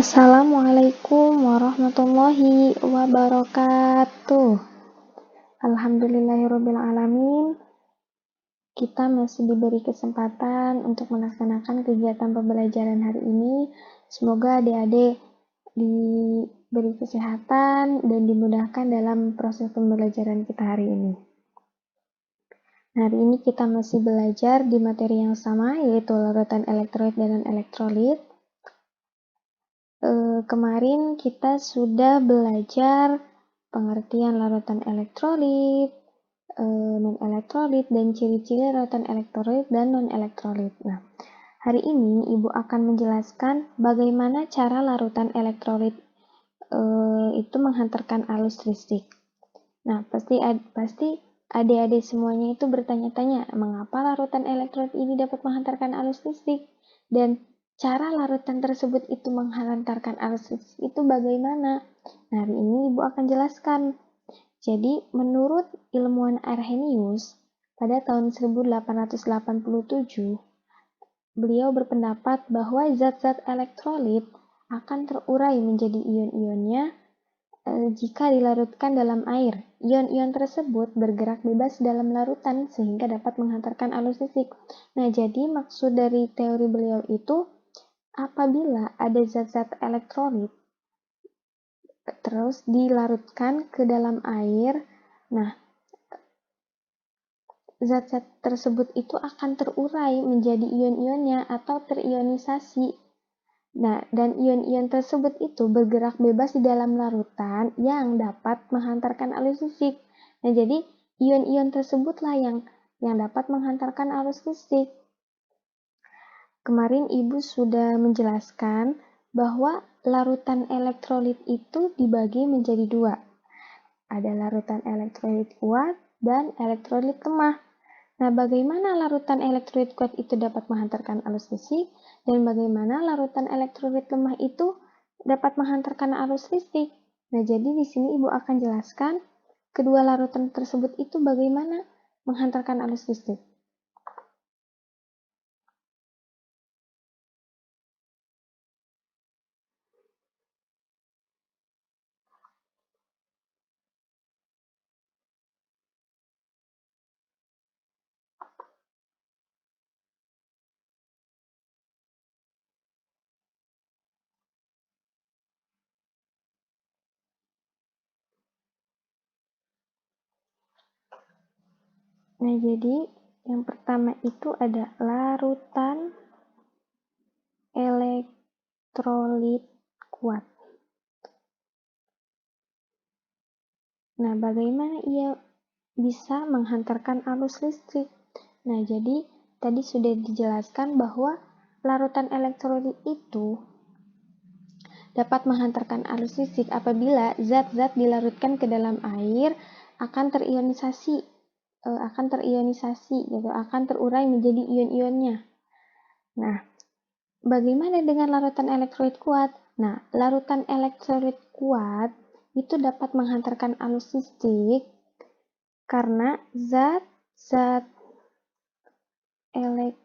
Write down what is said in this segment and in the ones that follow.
Assalamualaikum warahmatullahi wabarakatuh. Alhamdulillahirrabbilalamin. Kita masih diberi kesempatan untuk melaksanakan kegiatan pembelajaran hari ini. Semoga adik-adik diberi kesehatan dan dimudahkan dalam proses pembelajaran kita hari ini. Hari ini kita masih belajar di materi yang sama, yaitu larutan elektrolit dan non-elektrolit. Kemarin kita sudah belajar pengertian larutan elektrolit, non-elektrolit, dan ciri-ciri larutan elektrolit dan non-elektrolit. Nah, hari ini Ibu akan menjelaskan bagaimana cara larutan elektrolit itu menghantarkan arus listrik. Nah, pasti adik-adik semuanya itu bertanya-tanya, mengapa larutan elektrolit ini dapat menghantarkan arus listrik? Dan cara larutan tersebut itu menghantarkan arus listrik itu bagaimana? Nah, hari ini Ibu akan jelaskan. Jadi, menurut ilmuwan Arrhenius, pada tahun 1887, beliau berpendapat bahwa zat-zat elektrolit akan terurai menjadi ion-ionnya jika dilarutkan dalam air. Ion-ion tersebut bergerak bebas dalam larutan sehingga dapat menghantarkan arus listrik. Nah, jadi maksud dari teori beliau itu, apabila ada zat-zat elektrolit terus dilarutkan ke dalam air, nah zat-zat tersebut itu akan terurai menjadi ion-ionnya atau terionisasi. Nah, dan ion-ion tersebut itu bergerak bebas di dalam larutan yang dapat menghantarkan arus listrik. Nah, jadi ion-ion tersebutlah yang dapat menghantarkan arus listrik. Kemarin Ibu sudah menjelaskan bahwa larutan elektrolit itu dibagi menjadi dua. Ada larutan elektrolit kuat dan elektrolit lemah. Nah, bagaimana larutan elektrolit kuat itu dapat menghantarkan arus listrik dan bagaimana larutan elektrolit lemah itu dapat menghantarkan arus listrik. Nah, jadi di sini Ibu akan jelaskan kedua larutan tersebut itu bagaimana menghantarkan arus listrik. Nah, jadi yang pertama itu ada larutan elektrolit kuat. Nah, bagaimana ia bisa menghantarkan arus listrik? Nah, jadi tadi sudah dijelaskan bahwa larutan elektrolit itu dapat menghantarkan arus listrik apabila zat-zat dilarutkan ke dalam air akan terionisasi gitu, akan terurai menjadi ion-ionnya. Nah, bagaimana dengan larutan elektrolit kuat? Nah, larutan elektrolit kuat itu dapat menghantarkan arus listrik karena zat-zat elektrolit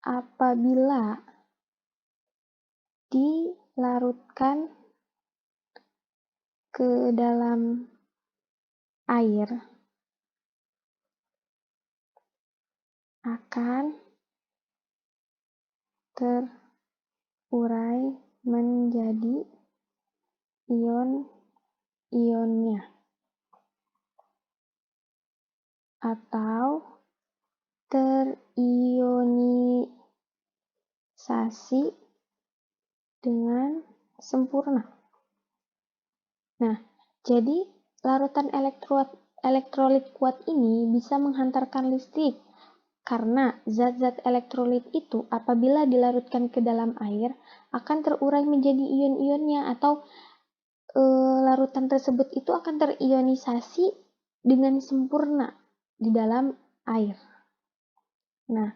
apabila dilarutkan ke dalam air akan terurai menjadi ion-ionnya atau terionisasi dengan sempurna. Nah, jadi larutan elektrolit kuat ini bisa menghantarkan listrik karena zat-zat elektrolit itu apabila dilarutkan ke dalam air akan terurai menjadi ion-ionnya atau larutan tersebut itu akan terionisasi dengan sempurna di dalam air. Nah,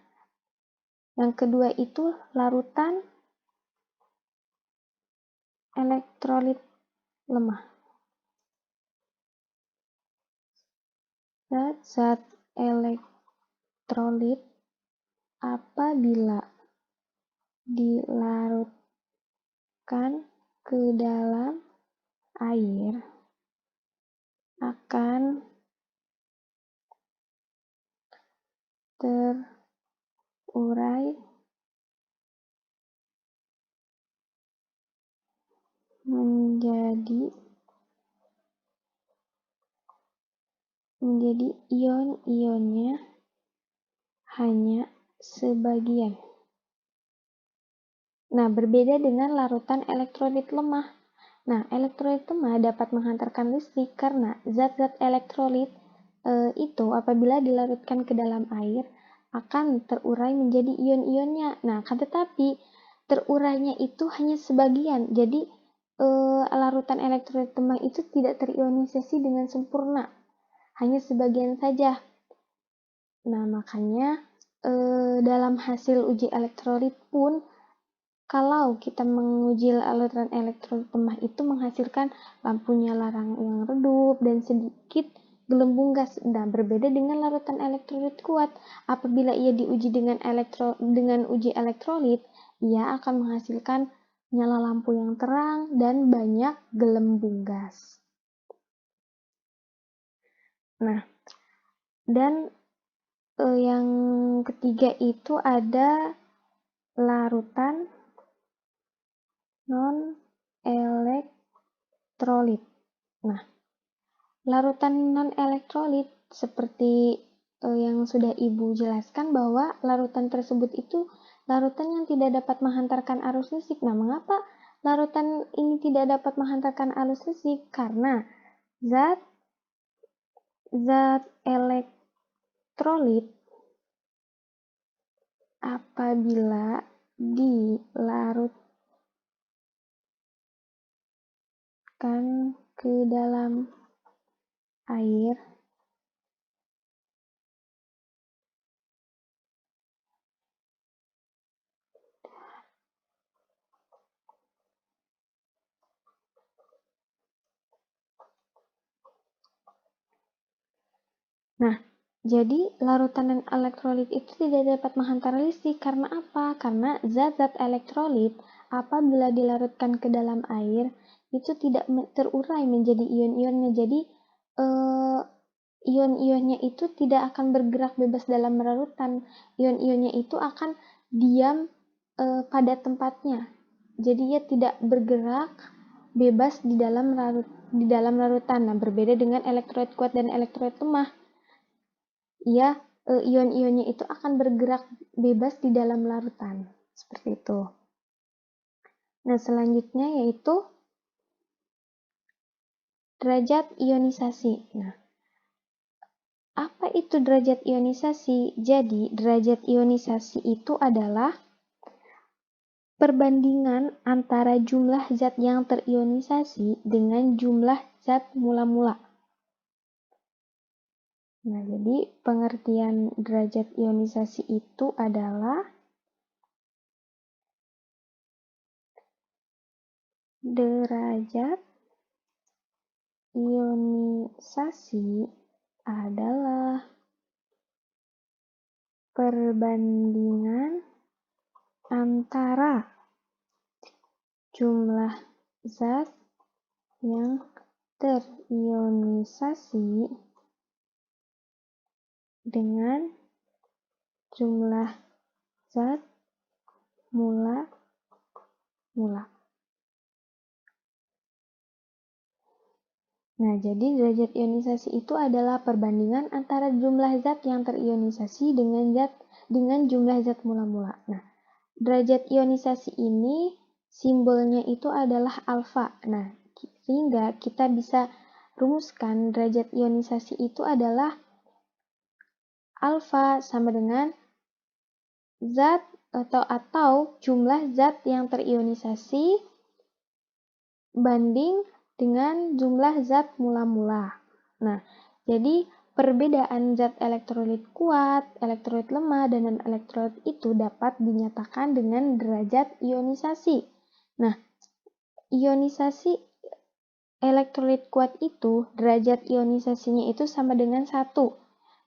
yang kedua itu larutan elektrolit lemah. Zat-zat elektrolit apabila dilarutkan ke dalam air akan terurai menjadi ion-ionnya hanya sebagian. Nah, berbeda dengan larutan elektrolit lemah. Nah, elektrolit lemah dapat menghantarkan listrik karena zat-zat elektrolit itu apabila dilarutkan ke dalam air akan terurai menjadi ion-ionnya. Nah, tetapi terurainya itu hanya sebagian. Jadi, larutan elektrolit lemah itu tidak terionisasi dengan sempurna. Hanya sebagian saja. Nah, makanya dalam hasil uji elektrolit pun, kalau kita menguji larutan elektrolit lemah itu menghasilkan lampu nyala yang redup dan sedikit gelembung gas. Nah, berbeda dengan larutan elektrolit kuat. Apabila ia diuji dengan uji elektrolit, ia akan menghasilkan nyala lampu yang terang dan banyak gelembung gas. Nah, dan yang ketiga itu ada larutan non-elektrolit. Nah, larutan non-elektrolit seperti yang sudah Ibu jelaskan bahwa larutan tersebut itu larutan yang tidak dapat menghantarkan arus listrik. Nah, mengapa larutan ini tidak dapat menghantarkan arus listrik? Karena zat elektrolit apabila dilarutkan ke dalam air Nah, jadi larutan elektrolit itu tidak dapat menghantar listrik. Karena apa? Karena zat-zat elektrolit apabila dilarutkan ke dalam air itu tidak terurai menjadi ion-ionnya. Jadi ion-ionnya itu tidak akan bergerak bebas dalam larutan. Ion-ionnya itu akan diam pada tempatnya. Jadi ia tidak bergerak bebas di dalam larutan. Nah, berbeda dengan elektrolit kuat dan elektrolit lemah. Ion-ionnya itu akan bergerak bebas di dalam larutan. Seperti itu. Nah, selanjutnya yaitu derajat ionisasi. Nah, apa itu derajat ionisasi? Jadi, derajat ionisasi itu adalah perbandingan antara jumlah zat yang terionisasi dengan jumlah zat mula-mula. Nah, jadi pengertian derajat ionisasi itu adalah derajat ionisasi adalah perbandingan antara jumlah zat yang terionisasi dengan jumlah zat mula-mula. Nah, jadi derajat ionisasi itu adalah perbandingan antara jumlah zat yang terionisasi dengan jumlah zat mula-mula. Nah, derajat ionisasi ini simbolnya itu adalah alfa. Nah, sehingga kita bisa rumuskan derajat ionisasi itu adalah alfa sama dengan zat atau jumlah zat yang terionisasi banding dengan jumlah zat mula-mula. Nah, jadi perbedaan zat elektrolit kuat, elektrolit lemah, dan non-elektrolit itu dapat dinyatakan dengan derajat ionisasi. Nah, ionisasi elektrolit kuat itu derajat ionisasinya itu sama dengan 1.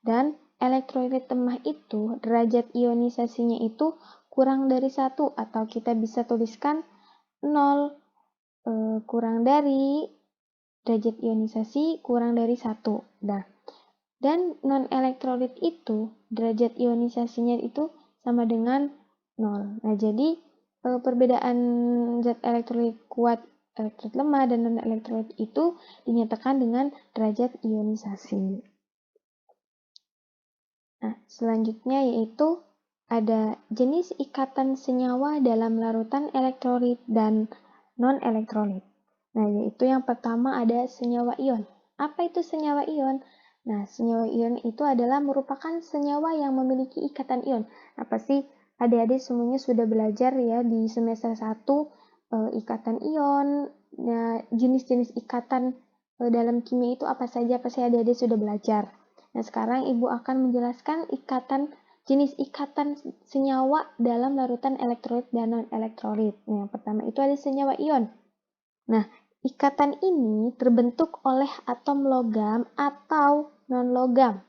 Dan elektrolit lemah itu derajat ionisasinya itu kurang dari 1, atau kita bisa tuliskan 0 kurang dari derajat ionisasi kurang dari 1. Nah, dan non-elektrolit itu derajat ionisasinya itu sama dengan 0. Nah, jadi perbedaan zat elektrolit kuat, elektrolit lemah, dan non-elektrolit itu dinyatakan dengan derajat ionisasi. Nah, selanjutnya yaitu ada jenis ikatan senyawa dalam larutan elektrolit dan non-elektrolit. Nah, yaitu yang pertama ada senyawa ion. Apa itu senyawa ion? Nah, senyawa ion itu adalah merupakan senyawa yang memiliki ikatan ion. Nah, pasti adik-adik semuanya sudah belajar ya di semester 1 ikatan ion. Nah, jenis-jenis ikatan dalam kimia itu apa saja? Pasti adik-adik sudah belajar. Nah, sekarang Ibu akan menjelaskan jenis ikatan senyawa dalam larutan elektrolit dan non-elektrolit. Nah, yang pertama itu ada senyawa ion. Nah, ikatan ini terbentuk oleh atom logam atau non-logam.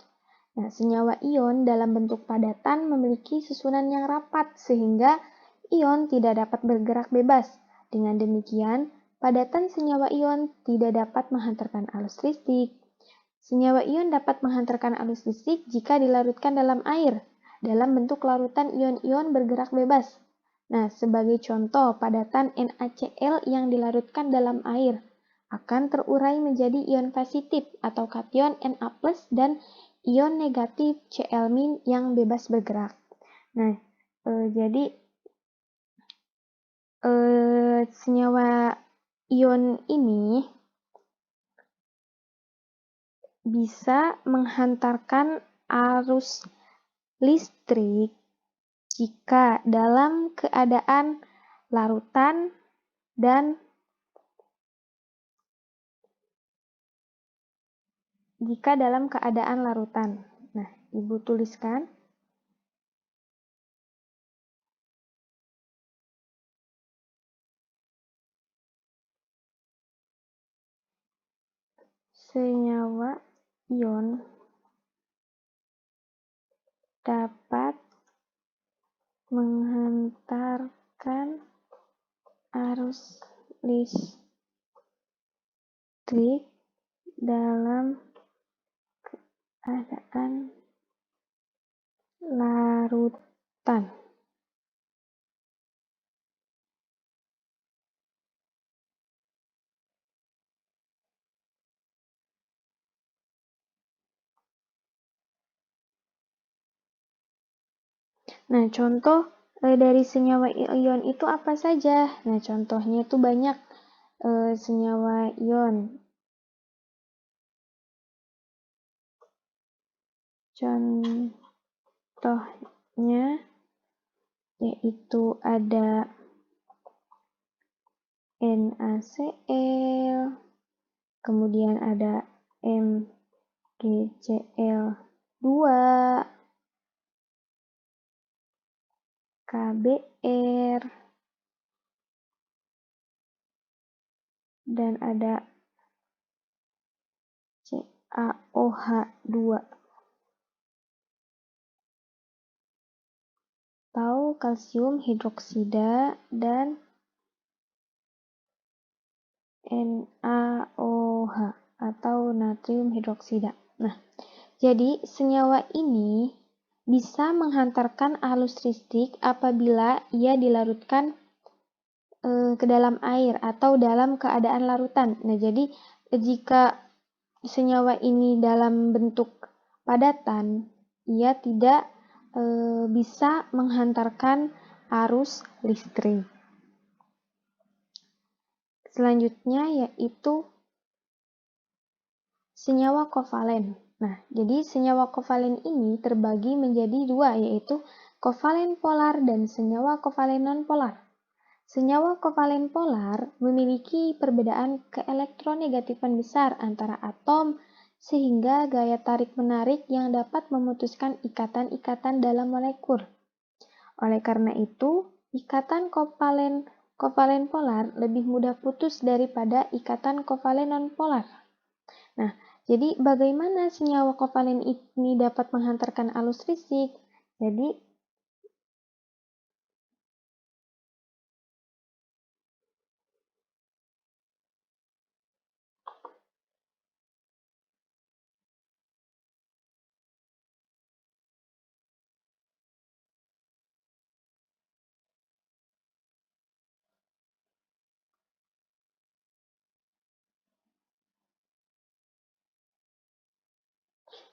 Nah, senyawa ion dalam bentuk padatan memiliki susunan yang rapat sehingga ion tidak dapat bergerak bebas. Dengan demikian, padatan senyawa ion tidak dapat menghantarkan arus listrik. Senyawa ion dapat menghantarkan arus listrik jika dilarutkan dalam air, dalam bentuk larutan ion-ion bergerak bebas. Nah, sebagai contoh, padatan NaCl yang dilarutkan dalam air akan terurai menjadi ion positif atau kation Na+, dan ion negatif Cl- yang bebas bergerak. Nah, jadi senyawa ion ini bisa menghantarkan arus listrik jika dalam keadaan larutan dan jika dalam keadaan larutan. Nah, Ibu tuliskan senyawa ion dapat menghantarkan arus listrik dalam keadaan larutan. Nah, contoh dari senyawa ion itu apa saja? Nah, contohnya itu banyak senyawa ion. Contohnya yaitu ada NaCl, kemudian ada MgCl2, KBr, dan ada CaOH2 atau kalsium hidroksida dan NaOH atau natrium hidroksida. Nah, jadi senyawa ini bisa menghantarkan arus listrik apabila ia dilarutkan ke dalam air atau dalam keadaan larutan. Nah, jadi jika senyawa ini dalam bentuk padatan, ia tidak bisa menghantarkan arus listrik. Selanjutnya yaitu senyawa kovalen. Nah, jadi senyawa kovalen ini terbagi menjadi dua, yaitu kovalen polar dan senyawa kovalen nonpolar. Senyawa kovalen polar memiliki perbedaan keelektronegatifan besar antara atom sehingga gaya tarik-menarik yang dapat memutuskan ikatan-ikatan dalam molekul. Oleh karena itu, ikatan kovalen polar lebih mudah putus daripada ikatan kovalen nonpolar. Nah, jadi bagaimana senyawa kovalen ini dapat menghantarkan arus listrik? Jadi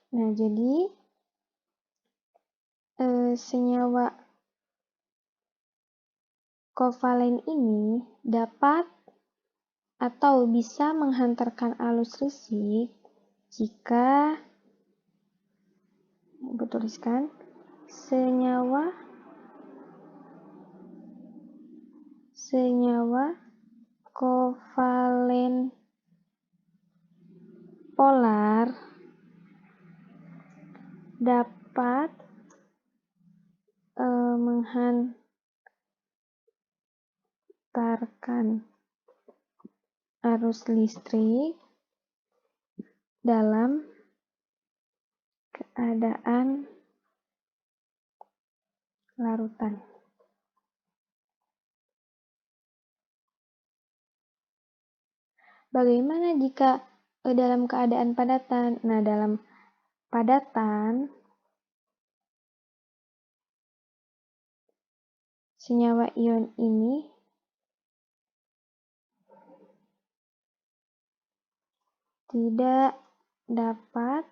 Nah, jadi senyawa kovalen ini dapat atau bisa menghantarkan arus listrik jika tuliskan senyawa kovalen polar dapat menghantarkan arus listrik dalam keadaan larutan. Bagaimana jika dalam keadaan padatan? Nah, dalam padatan, senyawa ion ini tidak dapat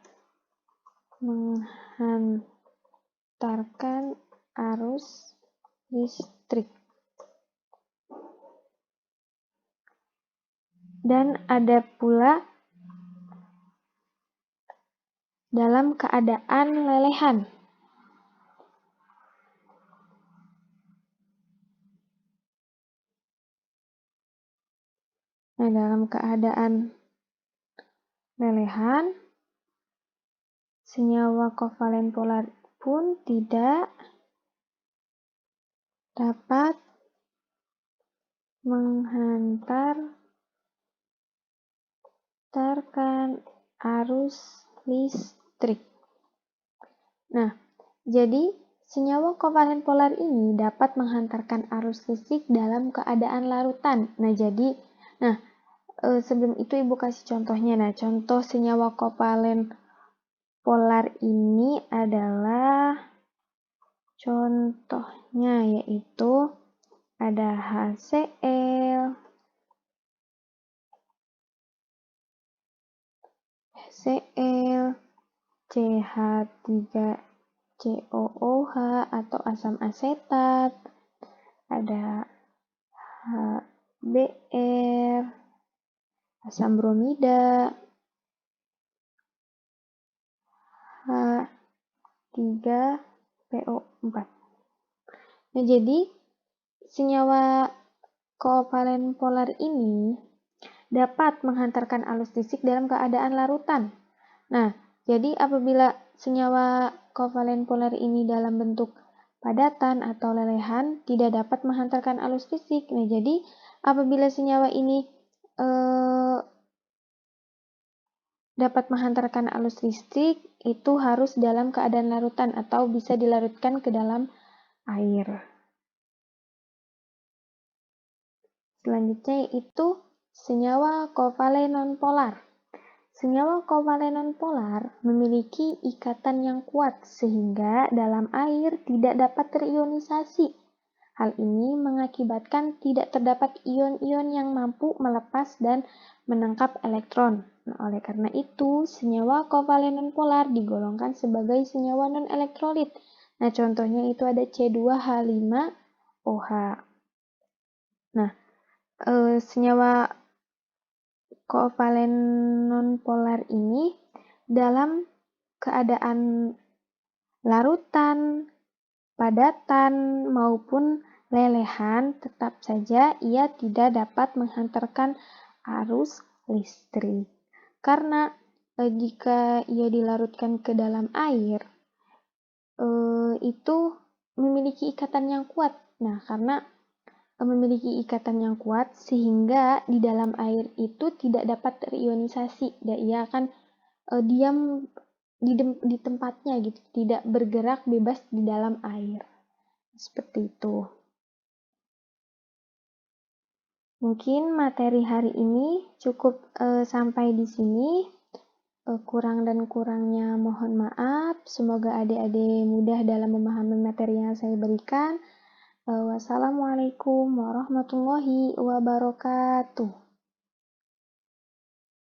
menghantarkan arus listrik. Dan ada pula dalam keadaan lelehan. Nah, dalam keadaan lelehan, senyawa kovalen polar pun tidak dapat menghantarkan arus listrik. Nah, jadi senyawa kovalen polar ini dapat menghantarkan arus listrik dalam keadaan larutan. Sebelum itu Ibu kasih contohnya. Nah, contoh senyawa kovalen polar ini adalah contohnya yaitu ada HCl, CH3COOH atau asam asetat, ada HBr, asam bromida, H3PO4. Nah, jadi senyawa kovalen polar ini dapat menghantarkan arus listrik dalam keadaan larutan. Nah, jadi apabila senyawa kovalen polar ini dalam bentuk padatan atau lelehan tidak dapat menghantarkan arus listrik. Nah, jadi apabila senyawa ini dapat menghantarkan arus listrik, itu harus dalam keadaan larutan atau bisa dilarutkan ke dalam air. Selanjutnya yaitu senyawa kovalen nonpolar. Senyawa kovalen nonpolar memiliki ikatan yang kuat sehingga dalam air tidak dapat terionisasi. Hal ini mengakibatkan tidak terdapat ion-ion yang mampu melepas dan menangkap elektron. Nah, oleh karena itu, senyawa kovalen nonpolar digolongkan sebagai senyawa non-elektrolit. Nah, contohnya itu ada C2H5OH. Nah, senyawa kovalen nonpolar ini dalam keadaan larutan, padatan, maupun lelehan, tetap saja ia tidak dapat menghantarkan arus listrik. Karena jika ia dilarutkan ke dalam air, itu memiliki ikatan yang kuat. Nah, karena memiliki ikatan yang kuat sehingga di dalam air itu tidak dapat terionisasi dan ia akan diam di tempatnya gitu, tidak bergerak bebas di dalam air. Seperti itu. Mungkin materi hari ini cukup sampai di sini. Kurang dan kurangnya mohon maaf. Semoga adik-adik mudah dalam memahami materi yang saya berikan. Wassalamualaikum warahmatullahi wabarakatuh.